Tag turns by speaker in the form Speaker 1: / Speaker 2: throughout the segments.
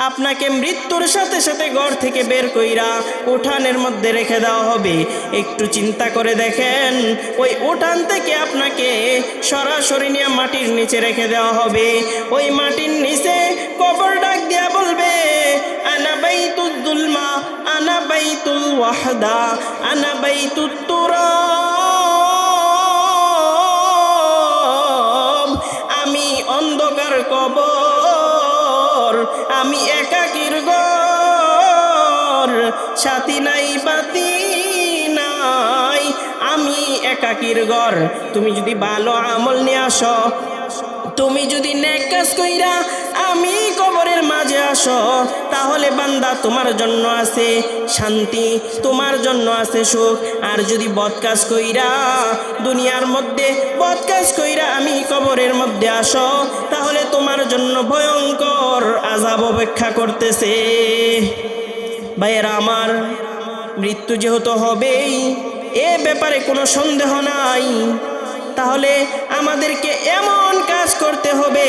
Speaker 1: আপনাকে মৃত্যুর সাথে সাথে ঘর থেকে বের কইরা উঠানের মধ্যে রেখে দেওয়া হবে। একটু চিন্তা করে দেখেন, ওই উঠান থেকে আপনাকে সরাসরি নিয়ে মাটির নিচে রেখে দেওয়া হবে। ওই মাটির নিচে কবর ডাক দিয়া বলবে, আনা বাইতুল যুলমা, আনা বাইতুল ওয়াহদা, আনা বাইতুত তুরাব। আমি অন্ধকার কবর, আমি একাকীর ঘর, সাথী নাই বাতি নাই, আমি একাকীর ঘর। তুমি যদি ভালো আমল নিয়ে আসো, তুমি যদি নেক কাজ কইরা আমি কবরের মাঝে আসো, তাহলে বান্দা তোমার জন্য আছে শান্তি, তোমার জন্য আছে সুখ। আর যদি বদ কাজ কইরা দুনিয়ার মধ্যে বদ কাজ কইরা আমি কবরের মধ্যে আসো, তাহলে তোমার জন্য ভয়ঙ্কর আযাব অপেক্ষা করতেছে। ভাইয়েরা আমার, মৃত্যু যেহেতু হবেই, এ ব্যাপারে কোনো সন্দেহ নাই। তাহলে আমাদেরকে এমন কাজ করতে হবে,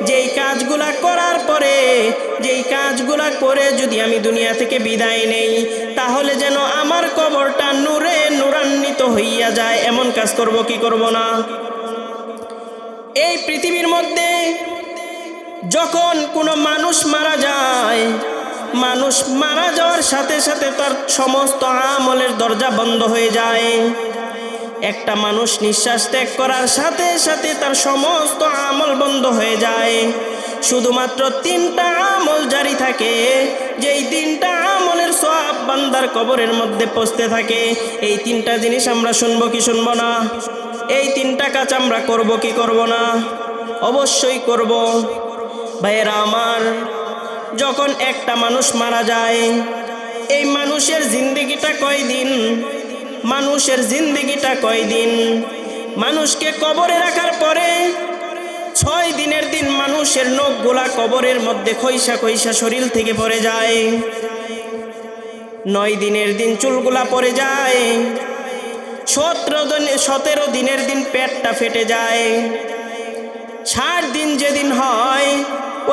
Speaker 1: যেই কাজগুলা করার পরে, যেই কাজগুলা করে যদি আমি দুনিয়া থেকে বিদায় নেই, তাহলে যেন আমার কবরটা নূরে নূরান্বিত হইয়া যায়। এমন কাজ করব কি করব না? এই পৃথিবীর মধ্যে যখন কোনো মানুষ মারা যায়, মানুষ মারা যাওয়ার সাথে সাথে তার সমস্ত আমলের দরজা বন্ধ হয়ে যায়। একটা মানুষ নিঃশ্বাস ত্যাগ করার সাথে সাথে তার সমস্ত আমল বন্ধ হয়ে যায়। শুধুমাত্র 3টা আমল জারি থাকে, যেই 3টা আমলের সওয়াব বান্দার কবরের মধ্যে পৌঁছতে থাকে। এই 3টা জিনিস আমরা শুনবো কি শুনবো না? এই 3টা কাজ আমরা করব কি করব না? অবশ্যই করব। ভাইয়েরা আমার, যখন একটা মানুষ মারা যায়, এই মানুষের জিন্দেগিটা কয়দিন? মানুষের জিন্দেগিটা কয়দিন? মানুষকে কবরে রাখার পরে 6 দিনের দিন মানুষের নখগুলা কবরের মধ্যে খইসা খইসা শরীর থেকে পড়ে যায়। 9 দিনের দিন চুলগুলা পড়ে যায়। 17 দিনের দিন পেটটা ফেটে যায়। 60 দিন যেদিন হয়,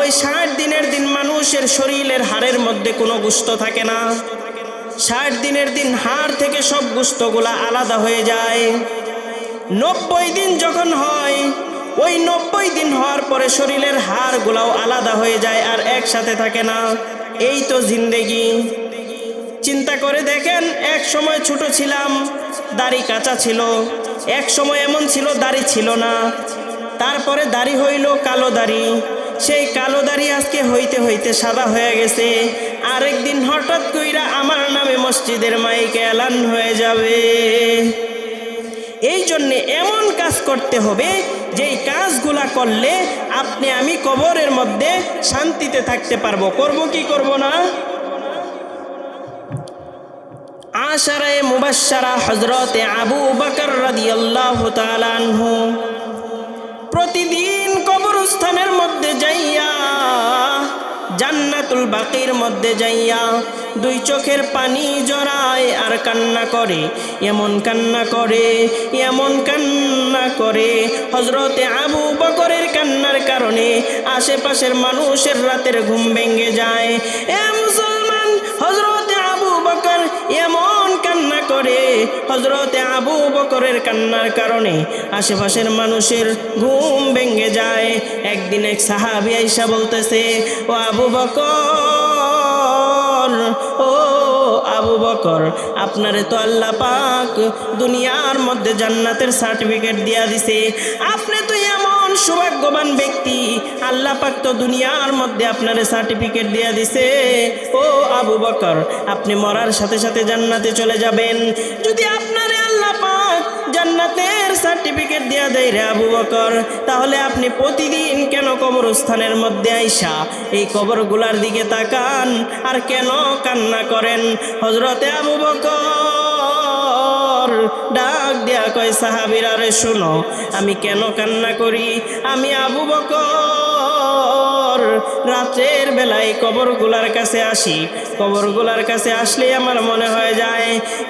Speaker 1: ওই 60 দিনের দিন মানুষের শরীরের হাড়ের মধ্যে কোনো গোশত থাকে না। 60 দিনের দিন হাড় থেকে সব গোশতগুলা আলাদা হয়ে যায়। 90 দিন যখন হয়, ওই 90 দিন হওয়ার পরে শরীরের হাড়গুলাও আলাদা হয়ে যায়, আর একসাথে থাকে না। এই তো জিন্দেগি। চিন্তা করে দেখেন, এক সময় ছোট ছিলাম, দাড়ি কাঁচা ছিল। এক সময় এমন ছিল দাড়ি ছিল না, তারপরে দাড়ি হইল কালো দাড়ি। সেই কালো দাড়ি আজকে হইতে হইতে সাদা হয়ে গেছে। আরেকদিন হঠাৎ কইরা আমার নামে মসজিদের মাইকে এলান হয়ে যাবে। এই জন্যে এমন কাজ করতে হবে, যেই কাজগুলা করলে আপনি আমি কবরের মধ্যে শান্তিতে থাকতে পারবো। করব কি করব না? আশারায়ে মুবাশশারা হযরতে আবু বকর রাদিয়াল্লাহু তাআলা আনহু প্রতিদিন কবরস্থানের মধ্যে যাইয়া, জান্নাতুল বাকির মধ্যে যাইয়া 2 চোখের পানি জড়ায় আর কান্না করে। এমন কান্না করে, এমন কান্না করে, হযরতে আবু বকরের কান্নার কারণে আশেপাশের মানুষের রাতের ঘুম ভেঙে যায়। এ মুসলমান, হযরতে আবু বকর এমন কান্না করে, হযরতে আবু বকরের কান্নার কারণে আশেপাশের মানুষের ঘুম ভেঙে যায়। একদিন এক সাহাবী আয়েশা বলতেছে, ও আবু বকর, ও আবু বকর, আপনারে তো আল্লাহ পাক দুনিয়ার মধ্যে জান্নাতের সার্টিফিকেট দিয়া দিছে। আপনি তো এমন সৌভাগ্যবান ব্যক্তি, আল্লাহ পাক তো দুনিয়ার মধ্যে আপনারে সার্টিফিকেট দিয়া দিছে। ও আবু বকর, আপনি মরার সাথে সাথে জান্নাতে চলে যাবেন। যদি আপনারে আল্লাহ পাক জান্নাতের সার্টিফিকেট দিয়া দেয় রে আবু বকর, তাহলে আপনি প্রতিদিন কেন কবরস্থানের মধ্যে আইসা এই কবরগুলার দিকে তাকান আর কেন কান্না করেন? হযরতে আবু বকর ডাক দেয়া কয়, সাহাবীরা রে শুনো, আমি কেন কান্না করি? আমি আবু বকর রাতের বেলায় কবরগুলার কাছে আসি। কবরগুলার কাছে আসলে আমার মনে হয়ে যায়,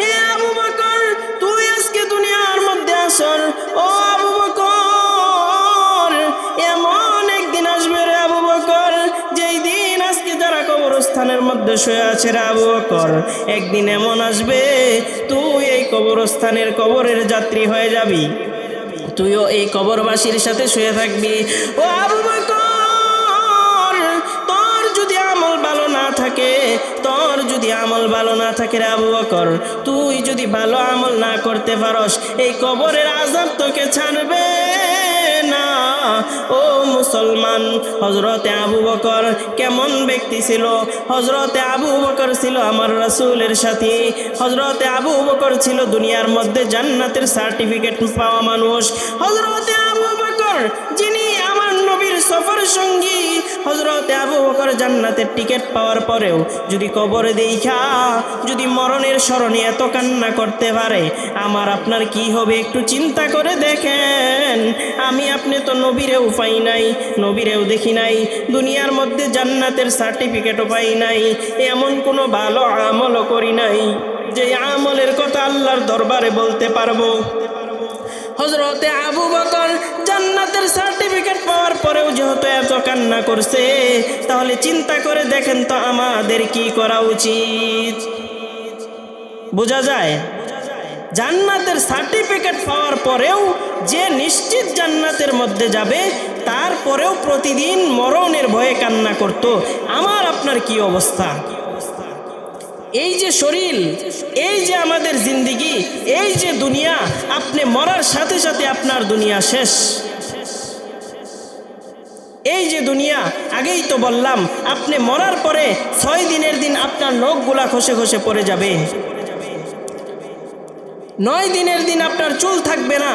Speaker 1: এ আবু বকর, তুই আজকে দুনিয়ার মধ্যে আসর। ও আবু বকর, এমন একদিন আসবে রে আবু বকর, যেই দিন আজকে যারা কবরস্থানের মধ্যে শুয়ে আছে রে আবু বকর, একদিন এমন আসবে তুই এই কবরস্থানের কবরের যাত্রী হয়ে যাবি, তুইও এই কবরবাসীর সাথে শুয়ে থাকবি। ও আবু বকর, তোর যদি আমল ভালো না থাকে, তোর যদি আমল ভালো না থাকে রে আবু বকর, তুই যদি ভালো আমল না করতে পারস, এই কবরের আযাব তোকে ছাড়বে না। ও মুসলমান, হযরতে আবু বকর কেমন ব্যক্তি ছিল? হযরতে আবু বকর ছিল আমার রাসূলের সাথী। হযরতে আবু বকর ছিল দুনিয়ার মধ্যে জান্নাতের সার্টিফিকেট পাওয়া মানুষ। হযরতে আবু বকর যিনি আমার নবীর সফর সঙ্গী, হযরতে আবু বকর জান্নাতের টিকিট পাওয়ার পরেও যদি কবরে দেখা, যদি মরণের স্মরণে এত কান্না করতে পারে, আমার আপনার কি হবে একটু চিন্তা করে দেখেন। আমি আপনি তো নবীরেও পাই নাই, নবীরেও দেখি নাই, দুনিয়ার মধ্যে জান্নাতের সার্টিফিকেটও পাই নাই, এমন কোনো ভালো আমলও করি নাই যে আমলের কথা আল্লাহর দরবারে বলতে পারবো। হযরতে আবু বকর জান্নাতের সার্টিফিকেট পাওয়ার পরেও যেহেতু এত কান্না করছে, তাহলে চিন্তা করে দেখেন তো আমাদের কি করা উচিত। বোঝা যায় জান্নাতের সার্টিফিকেট পাওয়ার পরেও যে নিশ্চিত জান্নাতের মধ্যে যাবে, তারপরেও প্রতিদিন মরণের ভয়ে কান্না করত, আমার আপনার কি অবস্থা? এই যে শরীর, এই যে আমাদের জিন্দিগি, এই যে দুনিয়া, আপনি মরার সাথে সাথে আপনার দুনিয়া শেষ। এই যে দুনিয়া, আগেই তো বললাম, আপনি মরার পরে 6 দিনের দিন আপনার নখগুলা খসে খসে পড়ে যাবে, 9 দিনের দিন আপনার চুল থাকবে না।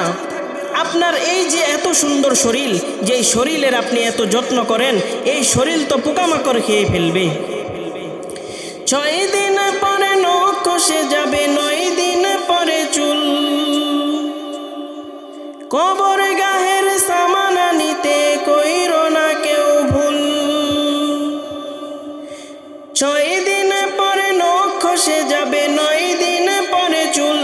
Speaker 1: আপনার এই যে এত সুন্দর শরীর, যেই শরীরের আপনি এত যত্ন করেন, এই শরীর তো পোকামাকড় খেয়ে ফেলবে। 6 দিন পরে নখ খসে যাবে, 9 দিন পরে চুল, কবর গাহের সামান নিতে কইরো না কেউ ভুল। 6 দিন পরে নখ খসে যাবে, 9 দিন পরে চুল,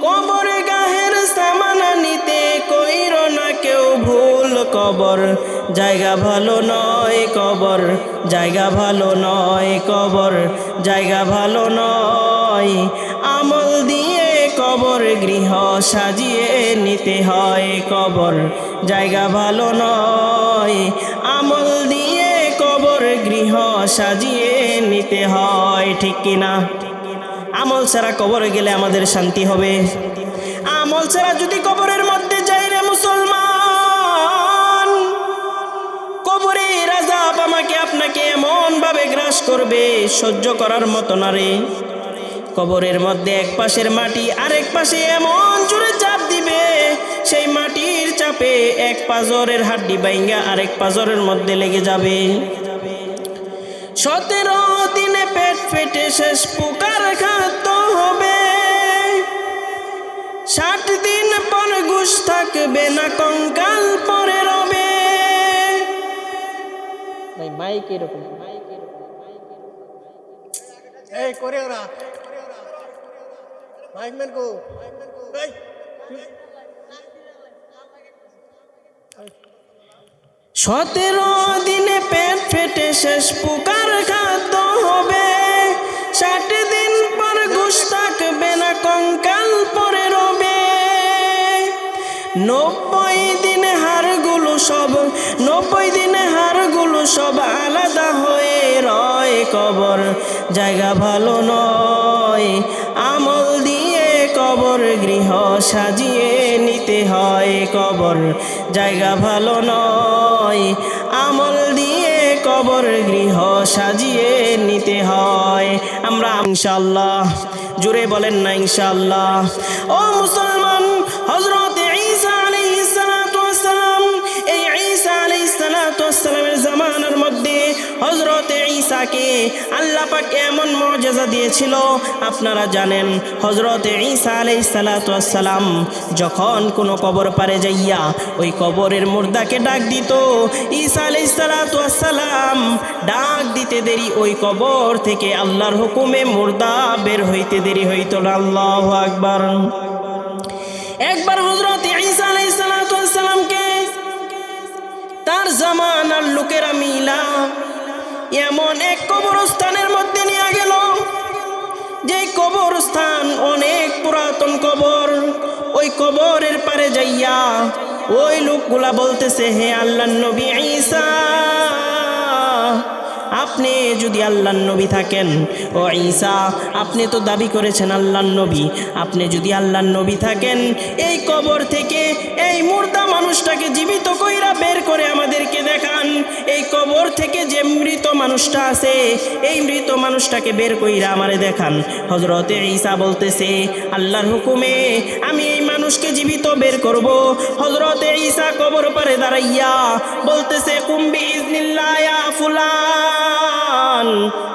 Speaker 1: কবর গাহের সামান নিতে কইরো না কেউ ভুল। কবর জায়গা ভালো নয়, কবর জায়গা ভালো নয়, কবর জায়গা ভালো নয়, আমল দিয়ে কবর গৃহ সাজিয়ে নিতে হয়। কবর জায়গা ভালো নয়, আমল দিয়ে কবর গৃহ সাজিয়ে নিতে হয়। ঠিক কিনা? আমল ছাড়া কবরে গেলে আমাদের শান্তি হবে? আমল ছাড়া যদি কবরের মধ্যে যাই রে মুসলমান, কবরের আযাব আমাকে আপনাকে এমন ভাবে গ্রাস করবে, সহ্য করার মতো না রে। কবরের মধ্যে এক পাশের মাটি আরেক পাশে এমন জোরে চাপ দিবে, সেই মাটির চাপে এক পাজরের হাড্ডি বাইঙ্গা আরেক পাজরের মধ্যে লেগে যাবে। 17 দিনে পেট ফেটে শেষ পোকার খাদ্য হবে, 60 দিন পর গোশ থাকবে না, কঙ্কাল পরে রবে। ভাই মাইক এরকম
Speaker 2: এই করে ওরা মাইক ম্যান কো এই
Speaker 1: 17 দিনে পেট ফেটে শেষ পোকার খাদ্য হবে, 60 দিন পর গোশ থাকবে না, কঙ্কাল পরে রবে। 90 দিনে হাড়গুলো সব, 90 দিনে হাড়গুলো সব আলাদা হয়ে রয়। কবর জায়গা ভালো নয়, আমল দিয়ে কবর গৃহ সাজিয়ে নিতে হয়। কবর জায়গা ভালো নয়, আমল দিয়ে কবর গৃহ সাজিয়ে নিতে হয়। আমরা ইনশাআল্লাহ জোরে বলেন না ইনশাআল্লাহ। ও মুসলমান, হযরতে ঈসা আলাইহিস সালাতু ওয়াস সালাম, এই ঈসা আলাইহিস সালাতু ওয়াস সালামের জামানার মধ্যে হযরতে ঈসাকে আল্লাহ পাক এমন মুজিজা দিয়েছিল, আপনারা জানেন হযরতে ঈসা আলাইহিস সালাতু ওয়াস সালাম যখন কোনো কবর পারে যাইয়া ওই কবরের মুর্দাকে ডাক দিত, ঈসা আলাইহিস সালাতু ওয়াস সালাম ডাক দিতে দেরি, ওই কবর থেকে আল্লাহর হুকুমে মুর্দা বের হইতে দেরি হইত না। আল্লাহু আকবার। একবার হযরত ঈসা আলাইহিস সালাতু ওয়াস সালামকে তার জামানার লোকেরা মিলা এমন এক কবরস্থানের মধ্যে নিয়ে গেল, যে কবরস্থান অনেক পুরাতন কবর। ওই কবরের পারে যাইয়া ওই লোকগুলা বলতেছে, হে আল্লাহর নবী ঈসা, আপনি যদি আল্লাহর নবী থাকেন, ও ঈসা আপনি তো দাবি করেছেন আল্লাহর নবী, আপনি যদি আল্লাহর নবী থাকেন, এই কবর থেকে এই মুর্দা মানুষটাকে জীবিত কইরা বের করে আমাদেরকে দেখান। এই কবর থেকে যে মৃত মানুষটা আছে, এই মৃত মানুষটাকে বের কইরা আমারে দেখান। হযরতে ঈসা বলতেছে, আল্লাহর হুকুমে আমি এই মানুষকে জীবিত বের করব। হযরতে ঈসা কবর পারে দাঁড়াইয়া বলতেছে, কুম বিইজনিল্লাহ ইয়া ফুলান,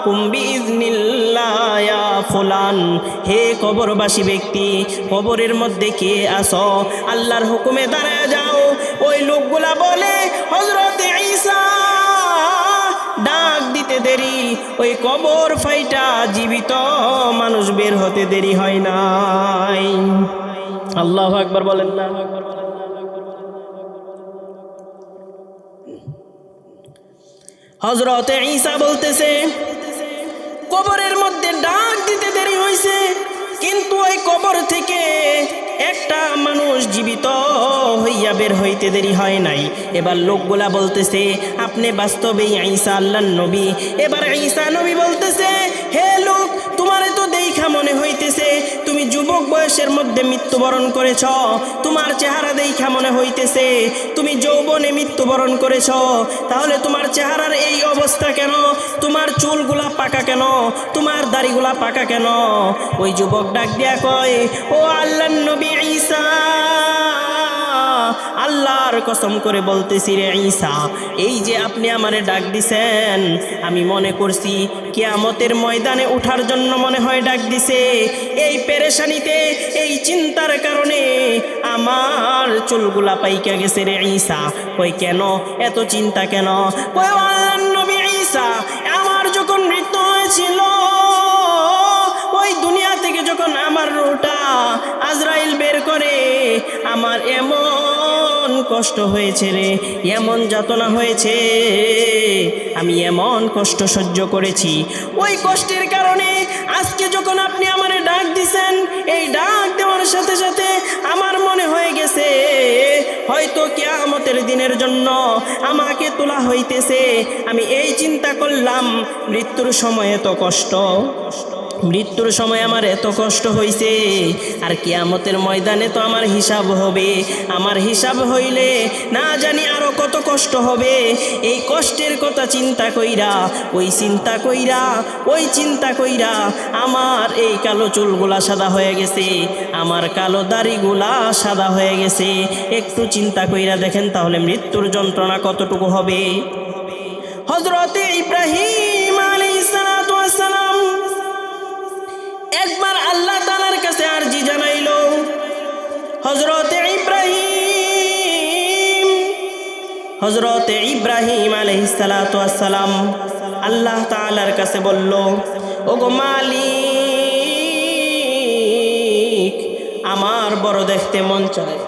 Speaker 1: কুম বিইজনিল্লাহ ইয়া ফুলান, হে কবরবাসী ব্যক্তি, কবরের মধ্যে কে আসো, আল্লাহর হুকুমে দাঁড়ায় যাও। ওই লোকগুলা বলে, হযরতে ঈসা ডাক দিতে দেরি, ওই কবর ফাইটা জীবিত মানুষ বের হতে দেরি হয় নাই। আল্লাহু আকবার বলেন না। হযরতে ঈসা বলতেছে, কবরের মধ্যে ডাক দিতে দেরি হয়েছে, কিন্তু ওই কবর থেকে একটা মানুষ জীবিত হইয়া বের হইতে দেরি হয় নাই। এবার লোকগুলা বলতেছে, আপনি বাস্তবেই ঈসা আল্লাহর নবী। এবার ঈসা নবী বলতেছে, হে লোক, তোমারে তো দেখা মনে হইতেছে তুমি যুবক বয়সের মধ্যে মৃত্যুবরণ করেছ, তোমার চেহারা দেখা মনে হইতেছে তুমি যৌবনে মৃত্যুবরণ করেছ, তাহলে তোমার চেহারার এই অবস্থা কেন? তোমার চুলগুলা পাকা কেন? তোমার দাড়িগুলা পাকা কেন? ওই যুবক ডাক দিয়া কয়, ও আল্লাহর নবী ঈসা, আল্লাহর কসম করে বলতেছি রে ঈসা, এই যে আপনি আমারে ডাক দিছেন, আমি মনে করছি কিয়ামতের ময়দানে ওঠার জন্য মনে হয় ডাক দিছে। এই পেরেশানিতে, এই চিন্তার কারণে আমার চুলগুলা পাইকা গেছে রে ঈসা। কই কেন এত চিন্তা কেন? কই আল্লাহর নবী ঈসা, আমার যখন মৃত্যু হয়েছিল, ওই দুনিয়া থেকে যখন আমার রূহটা আজরাইল বের করে, আমার এমন কষ্ট হয়েছে রে, এমন যাতনা হয়েছে, আমি এমন কষ্ট সহ্য করেছি। ওই কষ্টের কারণে আজকে যখন আপনি আমারে ডাক দিছেন, এই ডাক দেওয়ার সাথে সাথে আমার মনে হয়ে গেছে হয়তো কিয়ামতের দিনের জন্য আমাকে তোলা হইতেছে। আমি এই চিন্তা করলাম, মৃত্যুর সময় এত কষ্ট, মৃত্যুর সময় আমার এত কষ্ট হইছে, আর কিয়ামতের ময়দানে তো আমার হিসাব হবে। আমার হিসাব হইলে না জানি আরো কত কষ্ট হবে। এই কষ্টের কথা চিন্তা কইরা, ওই চিন্তা কইরা আমার এই কালো চুলগুলা সাদা হয়ে গেছে, আমার কালো দাড়িগুলা সাদা হয়ে গেছে। একটু চিন্তা কইরা দেখেন তাহলে মৃত্যুর যন্ত্রণা কতটুকু হবে। হযরতে ইব্রাহিম আলাইহিস সালাতু ওয়াস সালাম একবার আল্লাহ তাআলার কাছে আরজি জানাইল। হযরতে ইব্রাহিম আলাইহিস সালাতু ওয়াস সালাম আল্লাহ তাআলার কাছে বলল, ওগো মালিক, আমার বড় দেখতে মন চায়,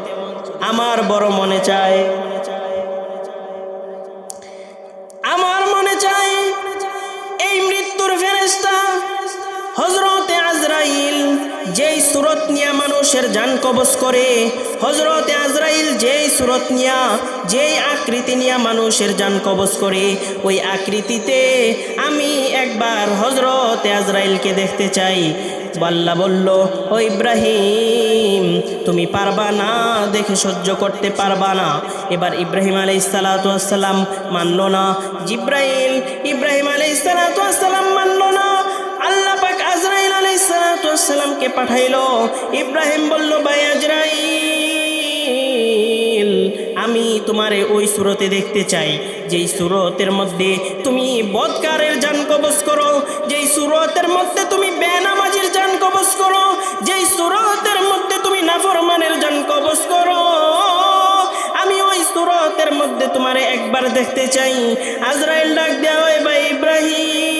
Speaker 1: আমার বড় মনে চায়, আমার মনে চায় এই মৃত্যুর ফেরেশতা হযরতে আজরাইল যেই সূরত নিয়া মানুষের জান কবজ করে, হযরতে আজরাইল যেই সূরত নিয়া, যেই আকৃতি নিয়া মানুষের জান কবজ করে, ওই আকৃতিতে আমি একবার হযরতে আজরাইলকে দেখতে চাই। আল্লাহ বলল, ও ইব্রাহিম, তুমি পারবা না, দেখে সহ্য করতে পারবা না। এবার ইব্রাহিম আলাইহিস সালাতু ওয়াস সালাম মানল না। ইব্রাহিম আলাইহিস সালাতু ওয়াস সালাম মানল না। আল্লাহ পাক আজরাইল আলাইহিস সালাতু ওয়াস সালামকে পাঠাইলো। ইব্রাহিম বলল, ভাই আজরাইল, আমি তোমারে ওই সূরতে দেখতে চাই যেই সূরতের মধ্যে তুমি বদকারের জান কবজ করো, যেই সূরতের মধ্যে তুমি বেনামাজির জান কবজ করো, যেই সূরতের মধ্যে তুমি নাফরমানের জান কবজ করো, আমি ওই সূরতের মধ্যে তোমারে একবার দেখতে চাই। আজরাইল ডাক দেয়া, ওই ভাই ইব্রাহিম,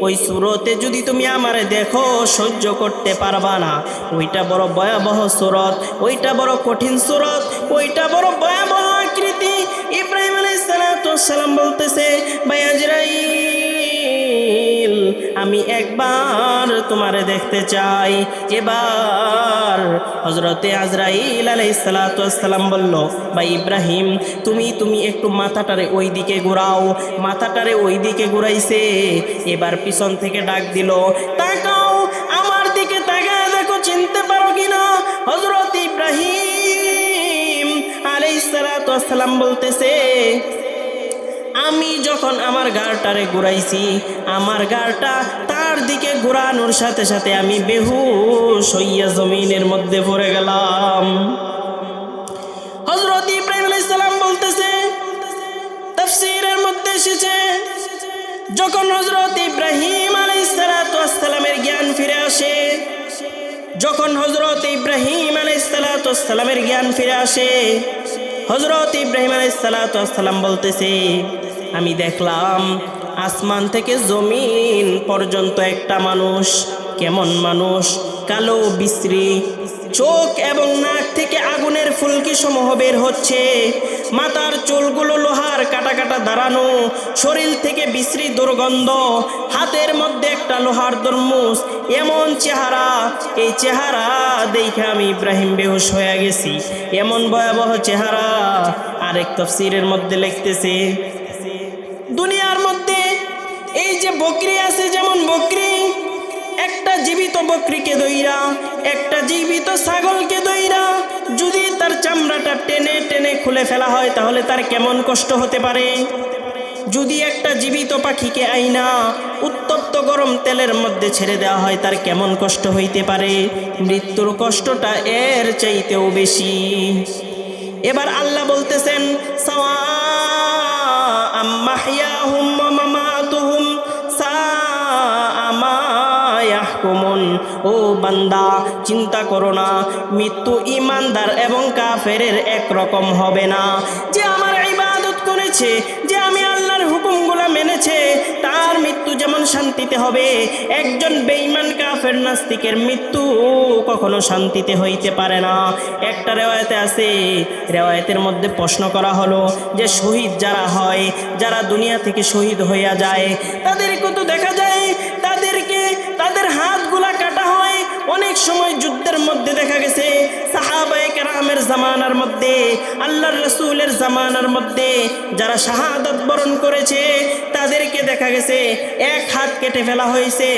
Speaker 1: ওই সূরতে যদি তুমি আমারে দেখো সহ্য করতে পারবা না। ওইটা বড় ভয়াবহ সূরত, ওইটা বড় কঠিন সূরত, ওইটা বড় ভয়াবহ আকৃতি। ইব্রাহিম আলাইহিস সালাম বলতেছে, ভাই আজরাইল, আমি একবার তোমারে দেখতে চাই। এবার হযরতে আজরাইল আলাইহিস সালাম বলল, ভাই ইব্রাহিম, তুমি একটু মাথাটারে ওই দিকে ঘোরাও। মাথাটারে ওই দিকে ঘুরাইছে। এবার পিছন থেকে ডাক দিল, তাকাও, আমার দিকে তাকায় দেখো, চিনতে পারো কিনা? হযরত ইব্রাহিম আলাইহিস সালাম বলতেছে, আমি যখন আমার গাড়টারে ঘুরাইছি, আমার গাড়টা তার দিকে ঘুরানোর সাথে সাথে আমি বেহুশ হইয়া জমিনের মধ্যে পড়ে গেলাম। হযরত ইব্রাহিম আলাইহিস সালাম বলতেছে, তাফসীরের মধ্যে এসেছে, যখন হযরত ইব্রাহিম আলাইহিস সালামের জ্ঞান ফিরে আসে, যখন হযরত ইব্রাহিম আলাইহিস সালামের জ্ঞান ফিরে আসে, হযরত ইব্রাহিম আলাইহিস সালাম বলতেছে, আমি দেখলাম আসমান থেকে জমিন পর্যন্ত একটা মানুষ। কেমন মানুষ? কালো বিশ্রী, চোখ এবং নাক থেকে আগুনের ফুলকি সমূহ বের হচ্ছে, মাথার চুলগুলো লোহার কাটা কাটা দাঁড়ানো, শরীর থেকে বিশ্রী দুর্গন্ধ, হাতের মধ্যে একটা লোহার তরমুজ। এমন চেহারা, এই চেহারা দেখে আমি ইব্রাহিম বেহুশ হয়ে গেছি। এমন ভয়াবহ চেহারা। আরেক তাফসীরের মধ্যে লিখতেছে, দুনিয়ার মধ্যে এই যে বকরি আছে, যেমন বকরি, একটা জীবিত বকরিকে দইরা, একটা জীবিত ছাগলকে দইরা যদি তার চামড়াটা টেনে টেনে খুলে ফেলা হয়, তাহলে তার কেমন কষ্ট হতে পারে? যদি একটা জীবিত পাখিকে আইনা উত্তপ্ত গরম তেলের মধ্যে ছেড়ে দেওয়া হয়, তার কেমন কষ্ট হইতে পারে? মৃত্যুর কষ্টটা এর চাইতেও বেশি। এবার আল্লাহ বলতেছেন, সাওয়াআম মাহইয়াহুম ওয়া মামাতুহুম সাআ মা ইয়াহকুমুন। ও বান্দা, চিন্তা করো না, মৃত্যু ঈমানদার এবং কাফেরের একরকম হবে না। যে আমার ইবাদত করেছে, যে আমি আল্লাহর হুকুমগুলা মেনেছে, তার মৃত্যু যেমন শান্তিতে হবে, একজন বেঈমান কাফের নাস্তিকের মৃত্যু কখনো শান্তিতে হইতে পারে না। একটা রেওয়ায়েতে আছে, রেওয়ায়েতের মধ্যে প্রশ্ন করা হলো যে শহীদ যারা হয়, যারা দুনিয়া থেকে শহীদ হইয়া যায়, তাদেরকে তো দেখা যায় তাদের হাতগুলা কাটা হয়। অনেক সময় যুদ্ধের মধ্যে দেখা গেছে সাহাবায়ে কেরামের জামানার মধ্যে, আল্লাহর রাসূলের জামানার মধ্যে যারা শাহাদাত বরণ করেছে, তাদেরকে দেখা গেছে এক হাত কেটে ফেলা হয়েছে,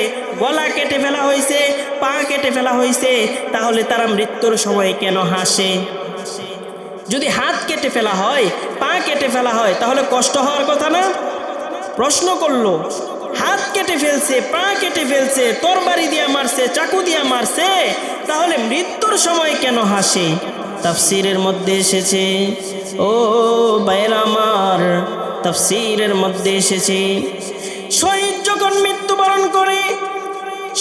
Speaker 1: গলা কেটে ফেলা হয়েছে, পা কেটে ফেলা হয়েছে। তাহলে তারা মৃত্যুর সময় কেন হাসে? যদি হাত কেটে ফেলা হয়, পা কেটে ফেলা হয়, তাহলে কষ্ট হওয়ার কথা না? প্রশ্ন করলো, হাত কেটে ফেলছে, পা কেটে ফেলছে, তরবারি দিয়ে মারছে, চাকু দিয়ে মারছে, তাহলে মৃত্যুর সময় কেন হাসে? তাফসীরের মধ্যে এসেছে, ও ভাইরা আমার, তাফসীরের মধ্যে এসেছে, শহীদ যখন মৃত্যুবরণ করে,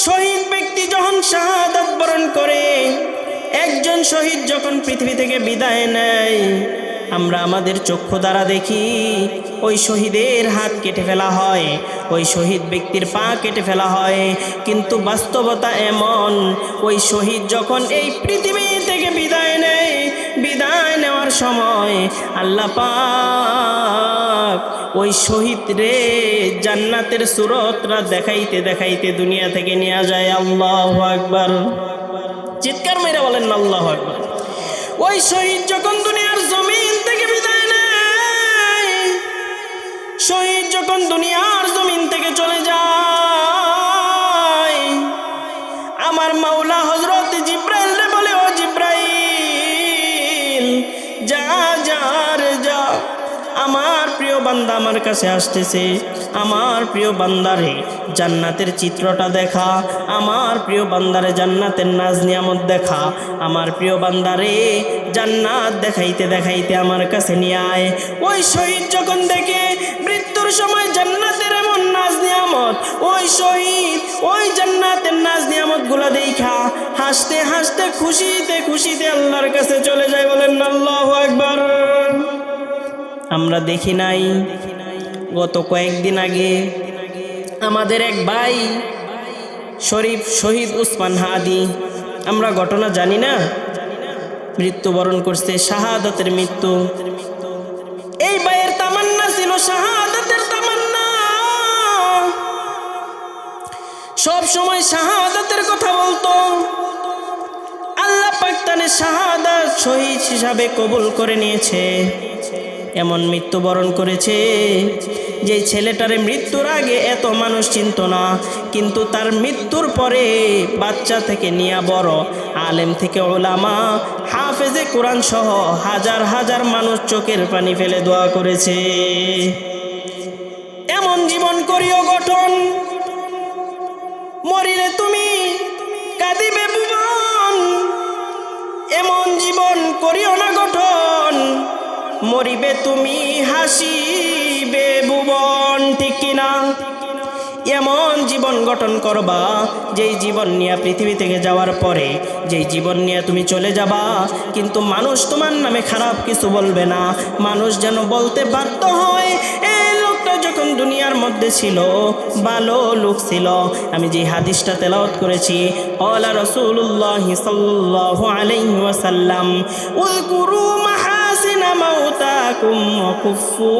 Speaker 1: শহীদ ব্যক্তি যখন শাহাদাত বরণ করে, একজন শহীদ যখন পৃথিবী থেকে বিদায় নেয়, আমরা আমাদের চক্ষু দ্বারা দেখি ওই শহীদের হাত কেটে ফেলা হয়, ওই শহীদ ব্যক্তির পা কেটে ফেলা হয়। কিন্তু বাস্তবতা এমন, ওই শহীদ যখন এই পৃথিবী থেকে বিদায় নেয়, বিদায় নেওয়ার সময় আল্লাহ পাক ওই শহীদ রে জান্নাতের সুরতরা দেখাইতে দেখাইতে দুনিয়া থেকে নিয়ে যায়। আল্লাহু আকবার, চিৎকার মেরে বলেন আল্লাহু আকবার। ওই শহীদ যখন দুনিয়ার জমিন থেকে বিদায় নেয়, শহীদ যখন দুনিয়ার জমিন থেকে চলে যায়, আমার মাওলা হযরত জিব্রাইল রে বলে, ও জিব্রাইল, যা যা রে যা, আমার প্রিয় বান্দা আমার কাছে আসতেছে, আমার প্রিয় বান্দারে জান্নাতের চিত্রটা দেখা, আমার প্রিয় বান্দারে জান্নাতের নাজ নিয়ামত দেখা, আমার প্রিয় বান্দারে জান্নাত দেখাইতে দেখাইতে আমার কাছে নিয়ে আয়। ওই শহীদ যখন দেখে মৃত্যুর সময় জান্নাতের এমন নাজ নিয়ামত, ওই শহীদ ওই জান্নাতের নাজ নিয়ামত গুলা দেখা হাসতে হাসতে খুশিতে খুশিতে আল্লাহর কাছে চলে যায়। বলেন আল্লাহু আকবার। আমরা দেখি নাই, গত কয়েকদিন আগে আমাদের এক ভাই শরীফ শহীদ উসমান হাদি, আমরা ঘটনা জানি না, মৃত্যুবরণ করছে, শাহাদাতের মৃত্যু। এই ভাইয়ের তামান্না সব সময় শাহাদাতের কথা বলতো। আল্লাহ পাক তার শাহাদাত শহীদ হিসাবে কবুল করে নিয়েছে। এমন মৃত্যুবরণ করেছে যে ছেলেটারে মৃত্যুর আগে এত মানুষ চিনত না, কিন্তু তার মৃত্যুর পরে বাচ্চা থেকে নিয়ে বড়, আলেম থেকে ওলামা, হাফেজে কোরআন সহ হাজার হাজার মানুষ চোখের পানি ফেলে দোয়া করেছে। এমন জীবন করিও গঠন, মরিলে তুমি কাঁদিবে ভুবন। এমন জীবন করিও না গঠন, মরিবে তুমি হাসিবে ভুবন। ঠিক কিনা? এমন জীবন গঠন করবা যেই জীবন নিয়ে পৃথিবী থেকে যাওয়ার পরে, যেই জীবন নিয়ে তুমি চলে যাবা, কিন্তু মানুষ তোমার নামে খারাপ কিছু বলবে না। মানুষ যেন বলতে বাধ্য হয়, এই লোকটা যখন দুনিয়ার মধ্যে ছিল ভালো লোক ছিল। আমি যে হাদিসটা তেলাওয়াত করেছি, আলা রাসূলুল্লাহ সাল্লাল্লাহু আলাইহি ওয়াসাল্লাম, উযকুরু মাহাসিনা মাউতাকুম ওয়া কুফু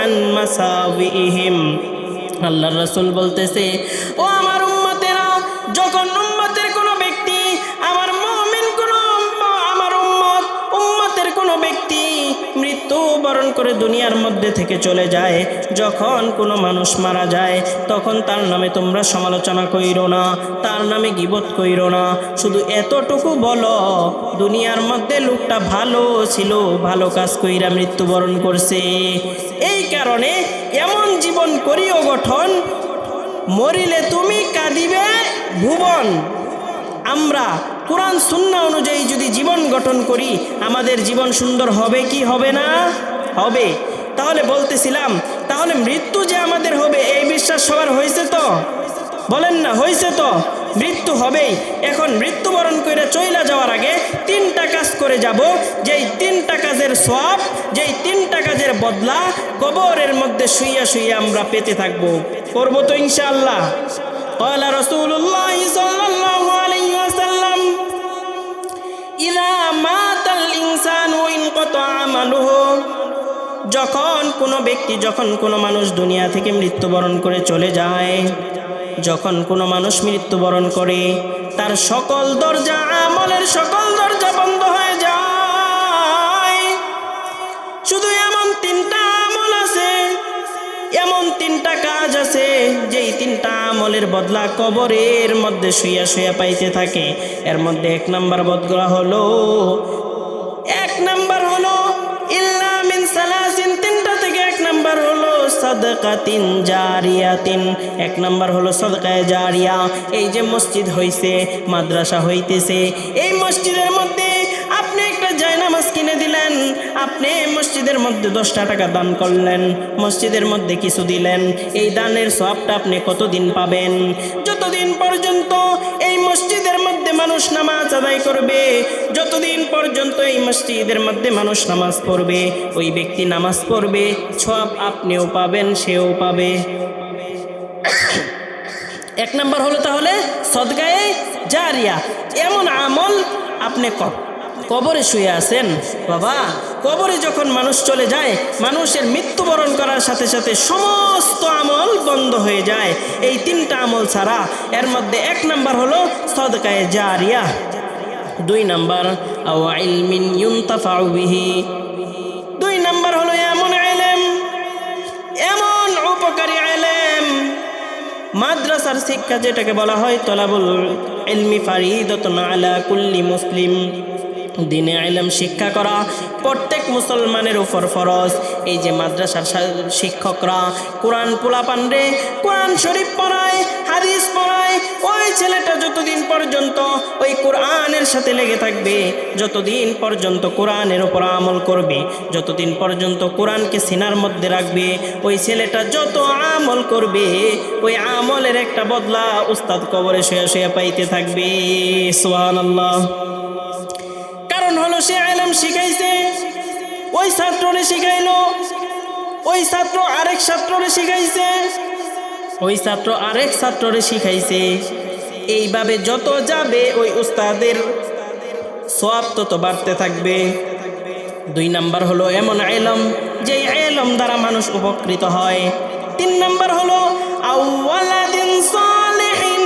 Speaker 1: আন মাসাবিহিম। আল্লাহর রাসূল বলতেছে, ও আমার উম্মতেরা, যখন উম্মতের কোনো ব্যক্তি, আমার মুমিন কোনো আমার উম্মতের কোনো ব্যক্তি মৃত্যুবরণ করে দুনিয়ার মধ্যে থেকে চলে যায়, যখন কোনো মানুষ মারা যায়, তখন তার নামে তোমরা সমালোচনা কইরো না, তার নামে গীবত কইরো না। শুধু এতটুকু বলো, দুনিয়ার মধ্যে লোকটা ভালো ছিল, ভালো কাজ কইরা মৃত্যুবরণ করছে। এই কারণে এমন জীবন করিও গঠন, মরিলে তুমি কাঁদিবে ভুবন। আমরা কোরআন সুন্নাহ অনুযায়ী যদি জীবন গঠন করি, আমাদের জীবন সুন্দর হবে কি হবে না? হবে। তাহলে বলতেছিলাম, তাহলে মৃত্যু যে আমাদের হবে এই বিশ্বাস সবার হয়েছে তো? বলেন না, হয়েছে তো? মৃত্যু হবেই। এখন মৃত্যুবরণ করে চইলা যাওয়ার আগে 3টা কাজ করে যাব, যেই 3টা কাজের সওয়াব, যেই 3টা কাজের বদলা কবরের মধ্যে শুইয়া শুইয়া আমরা পেতে থাকব। করবো তো ইনশাআল্লাহ? ক্বালা রাসূলুল্লাহ সাল্লাল্লাহু আলাইহি ওয়াসাল্লাম, ইযা মাতাল ইনসানু ইনকাতা আমালুহু। যখন কোনো ব্যক্তি, যখন কোনো মানুষ দুনিয়া থেকে মৃত্যুবরণ করে চলে যায়, যখন কোনো মানুষ মৃত্যুবরণ করে, তার সকল দরজা, আমলের সকল দরজা বন্ধ হয়ে যায়। শুধু এমন 3টা আমল আছে, এমন 3টা কাজ আছে, যেই 3টা আমলের বদলা কবরের মধ্যে শুইয়া শুইয়া পাইতে থাকে। এর মধ্যে 1 নাম্বার বদলা হলো, 1 নাম্বার হলো ইল্লা মিন সালাসিন, 3টা থেকে 1 নাম্বার হলো সাদকাতিন জারিয়াতিন। 1 নাম্বার হলো সাদকায়ে জারিয়া। এই যে মসজিদ হইছে, মাদ্রাসা হইতেছে, এই মসজিদের মধ্যে আপনি একটা জায়নামাজ কিনে দিলেন, আপনি মসজিদের মধ্যে 10টা টাকা দান করলেন, মসজিদের মধ্যে কিছু দিলেন, এই দানের সওয়াবটা আপনি কতদিন পাবেন? যতদিন পর্যন্ত এই মসজিদের মধ্যে মানুষ নামাজ আদায় করবে, যতদিন পর্যন্ত এই মসজিদের মধ্যে মানুষ নামাজ পড়বে, ওই ব্যক্তি নামাজ পড়বে, সওয়াব আপনিও পাবেন, সেও পাবে। 1 নাম্বার হলো তাহলে সদকায়ে জারিয়া। এমন আমল আপনি কবরে শুয়ে আছেন বাবা, কবরে যখন মানুষ চলে যায়, মানুষের মৃত্যুবরণ করার সাথে সাথে সমস্ত আমল বন্ধ হয়ে যায় এই 3টা আমল ছাড়া। এর মধ্যে 1 নাম্বার হলো সাদকায়ে জারিয়া, 2 নাম্বার আও ইলমিন ইউনতাফাউ বিহি, 2 নাম্বার হলো এমন ইলম, এমন উপকারী ইলম, মাদ্রাসার শিক্ষা যেটাকে বলা হয় তলাবুল ইলমি ফারিদাতুন আলা কুল্লি মুসলিম। দিনে ইলম শিক্ষা করা প্রত্যেক মুসলমানের উপর ফরজ। এই যে মাদ্রাসার শিক্ষকরা কোরআন পোলাপানরে কোরআন শরীফ পড়ায়, হাদিস পড়ায়, ওই ছেলেটা যতদিন পর্যন্ত ওই কোরআনের সাথে লেগে থাকবে, যতদিন পর্যন্ত কোরআনের উপর আমল করবে, যতদিন পর্যন্ত কোরআনকে সিনার মধ্যে রাখবে, ওই ছেলেটা যত আমল করবে, ওই আমলের একটা বদলা উস্তাদ কবরে শুয়ে শুয়ে পাইতে থাকবে। সুবহানাল্লাহ। কারণ হলো সে ইলম শিখাইছে, ওই ছাত্ররে শিখাইলো, ওই ছাত্র আরেক ছাত্ররে শিখাইছে, ওই ছাত্র আরেক ছাত্ররে শিখাইছে। এইভাবে যত যাবে ওই উস্তাদের সওয়াব তত বাড়তে থাকবে। 2 নাম্বার হলো এমন ইলম, যেই ইলম দ্বারা মানুষ উপকৃত হয়। 3 নাম্বার হলো আওয়ালাদিন সালিহিন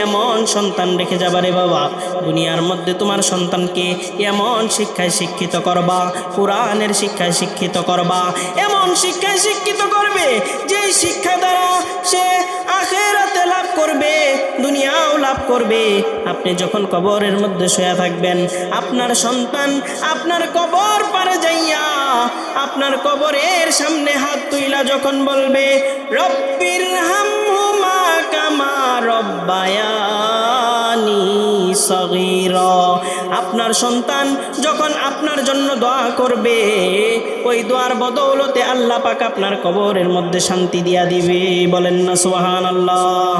Speaker 1: এমন সন্তান রেখে যাবা রে বাবা। দুনিয়ার মধ্যে তোমার সন্তানকে এমন শিক্ষায় শিক্ষিত করবা, কোরআনের শিক্ষায় শিক্ষিত করবা, এমন শিক্ষায় শিক্ষিত করবে যেই শিক্ষা দ্বারা সে আখিরাতে লাভ করবে, দুনিয়াও লাভ করবে। আপনি যখন কবরের মধ্যে শুয়ে থাকবেন, আপনার সন্তান আপনার কবর পারে যাইয়া আপনার কবরের সামনে হাত তুইলা যখন বলবে রব্বির হামহুমা কামা রব্বায়ানি সগীরা, আপনার সন্তান যখন আপনার জন্য দোয়া করবে, ওই দোয়ার বদৌলতে আল্লাহ পাক আপনার কবরের মধ্যে শান্তি দিয়া দিবে। বলেন না সুবহানাল্লাহ।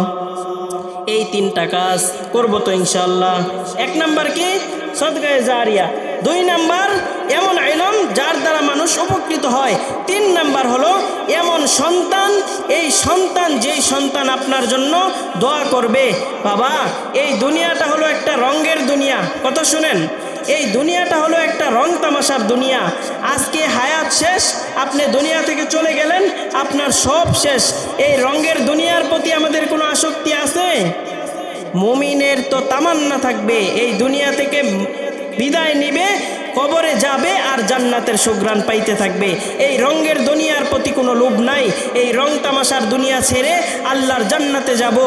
Speaker 1: এই 3টা কাজ করবো তো ইনশাআল্লাহ। 1 নাম্বার কি? সদকায়ে জারিয়া। 2 নাম্বার এমন ইলম যার দ্বারা মানুষ উপকৃত হয়। 3 নাম্বার হলো এমন সন্তান, এই সন্তান যেই সন্তান আপনার জন্য দোয়া করবে। বাবা, এই দুনিয়াটা হলো একটা রঙের দুনিয়া। কথা শুনেন, এই দুনিয়াটা হলো একটা রং তামাশার দুনিয়া। আজকে হায়াত শেষ, আপনি দুনিয়া থেকে চলে গেলেন, আপনার সব শেষ। এই রঙের দুনিয়ার প্রতি আমাদের কোনো আসক্তি আছে? মুমিনের তো তামান্না থাকবে এই দুনিয়া থেকে বিদায় নিবে, কবরে যাবে আর জান্নাতের সুঘ্রাণ পাইতে থাকবে। এই রঙের দুনিয়ার প্রতি কোনো লোভ নাই। এই রং তামাশার দুনিয়া ছেড়ে আল্লাহর জান্নাতে যাব,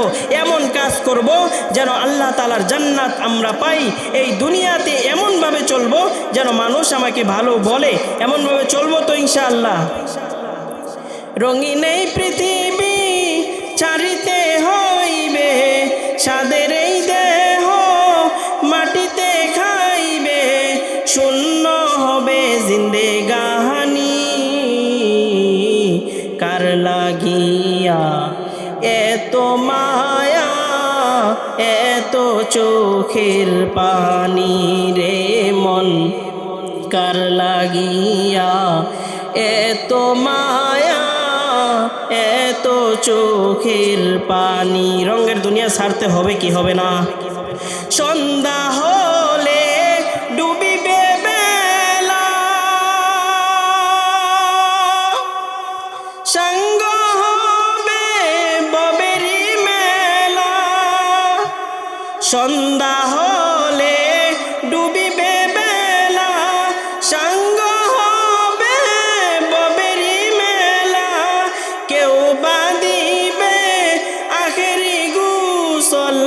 Speaker 1: এমন কাজ করব যেন আল্লাহ তাআলার জান্নাত আমরা পাই। এই দুনিয়াতে এমনভাবে চলবো যেন মানুষ আমাকে ভালো বলে, এমনভাবে চলবো তো ইনশাআল্লাহ। রঙিন এই পৃথিবী চারিতে হইবে, সাদের এই দেহ মাটিতে খাইবে, শূন্য হবে জিন্দেগানি, কার লাগিয়া এত মায়া এত চোখের পানি রে মন, কার লাগিয়া এত মায়া এত চোখের পানি। রঙের দুনিয়া ছাড়তে হবে কি হবে না? সন্ধ্যা হলে ডুবিবে বেলা, সাঙ্গ হবে ববেরি মেলা। সন্ধ্যা হলে ডুবিবে বেলা, সাঙ্গ হবে ববেরি মেলা। কেউ বা দিবে আখেরি গোসল,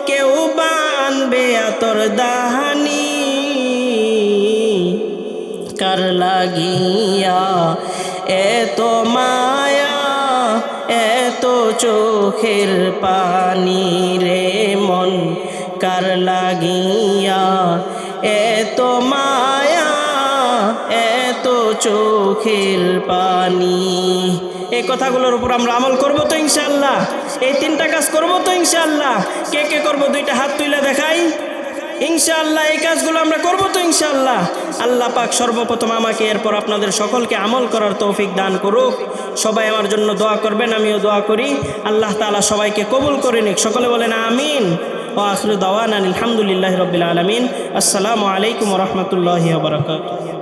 Speaker 1: কেউ বা আনবে আতর দাহানি, কার লাগিয়া এত মায়া এত চোখের পানি রে মন, কার লাগিয়া এত মায়া এত চোখের পানি। এই কথাগুলোর উপর আমরা আমল করবো তো ইনশাআল্লাহ। এই 3টা কাজ করবো তো ইনশাআল্লাহ। কে কে করবো? 2টা হাত তুলে দেখাই ইনশাআল্লাহ। এই কাজগুলো আমরা করবো তো ইনশাআল্লাহ। আল্লাহ পাক সর্বপ্রথম আমাকে, এরপর আপনাদের সকলকে আমল করার তৌফিক দান করুক। সবাই আমার জন্য দোয়া করবেন, আমিও দোয়া করি। আল্লাহ তাআলা সবাইকে কবুল করে নিক। সকলে বলেন আমিন। ওয়া আখিরু দাওয়ানা আলহামদুলিল্লাহি রাব্বিল আলামিন। আসসালামু আলাইকুম ওয়া রাহমাতুল্লাহি ওয়া বারাকাতুহু।